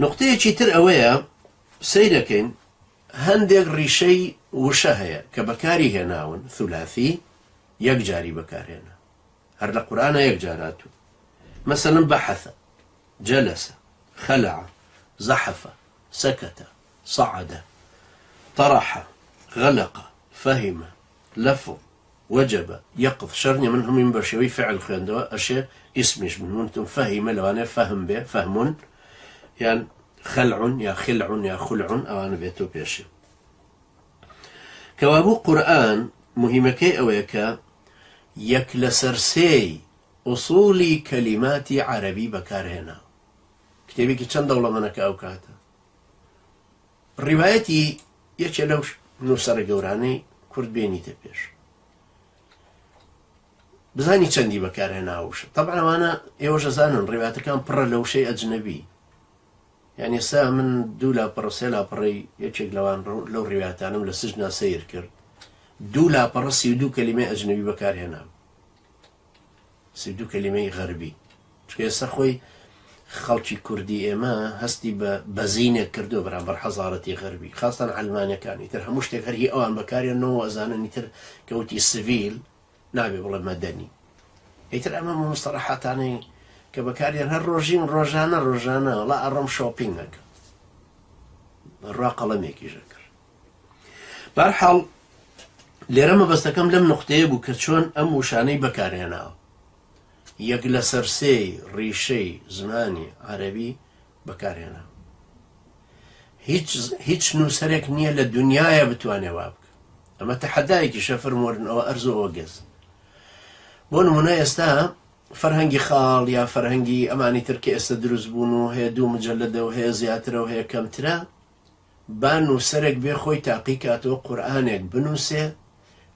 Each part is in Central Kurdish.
نقطەیەکی تر ئەوەیە سەیرەکەین هەندێک ڕیشەی وشە هەیە کە بەکاری هێناون ثولاثی یەک جاری بەکارهێنا هەر لە قورئانە یەک جاراتوو مثلا بەحەثە جەلەسە خەلعە زەحەفە سەکەتە صعدە طرحە غەلقە فەهیمە لەفظ وجبە یەقظ شەرنی من هەمووی بە شێوەی فعل خوێندەوە ئەشێ ئیسمیش بنوتم فەهیمە لەوانەیە فەهم بێ فەهمون یان خەلعون یا خلعون یا خلعون ئەوانە بێتۆ پێشێ کەوابوو قورئان مهمەکەی ئەوەیە کە یەک لەسەر سێی ئوسوڵی کەلیماتی عەرەبی بەکارهێنا کتێبێکی چەند دەوڵەمەندە ئەو کاتە ڕیوایەتی یەکێ لەو نووسەرە گەورانەی کورد بێنیتە پێش بزانی چەندی بەکارهێناوشە طبعا ئەوانە ئێوەش دەزانن ڕیواتەکان پڕە لە وشەی ئەجنەبی یعنی ئێستا من دوو لاپەڕە سێ لاپەڕەی یەکێک لەوان لەو ڕیواتانم لە سژنا سەیر کرد دوو لاپەڕە 32 کەلیمەی ئەجنەبی بەکارهێنام 32 کەلیمەی غەربی چکە ئێستا خۆی خەڵکی کوردی ئێمە هەستی بە بەزینێک کردو بەرامبەر حەزارەتی غەربی خاستان ئەلمانیەکانی تر هەموو شتێک هەر هی ئەوان بەکارهێنەوە ئەزانن تر کەوتی سڤیل نابێ بڵێ مەدەنی ئیتر ئەمە مستەلاحاتانەی کە بەکارهێن هەر ڕۆژین ڕۆژانە وڵا ئەڕۆم شۆپینگەکە ڕوا قەڵەمێکیشە کرد بەرحاڵ لێرە مەبەستەکەم لەم نوقتەیە بوو کە چۆن ئەم وشانەی بەکارهێناوە یەک لەسەر سێی ڕیشەی زمانی عەرەبی بەکارهێنا هیچ نووسەرێک نییە لە دنیاە بتوانێ وا بکە ئەمە تەحەدایەکیشە فەرمووەرن ئەوە ئەرزەوە گەز بۆ نمونە ئێستا فەرهەنگی خاڵ یا فەرهەنگی ئەمانی تر کە ئێستا دروست بوون و هەیە 2 مجەلەدە و هەیە زیاترە و هەیە کەمترە با نووسەرێک بێ خۆی تاقی کاتەوە قورئانێک بنووسێ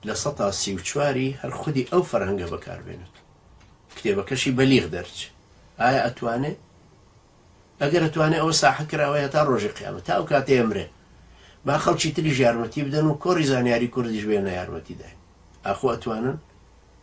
لە ١٣٤ هەر خودی ئەو فەرهەنگە بەکاربێنێت کتێبەکەشی بەلیغ دەرچ ئایا ئەتوانێت ئەگەر ئەتوانێت ئەوە ساحە کراوەیە تا ڕۆژی قیامەت تا ئەو کاتێ ئەمرێ با خەڵکی تریش یارمەتی بدەن و کۆڕی زانیاری کوردیش بێنە یارمەتی دای ئاخۆ ئەتوانن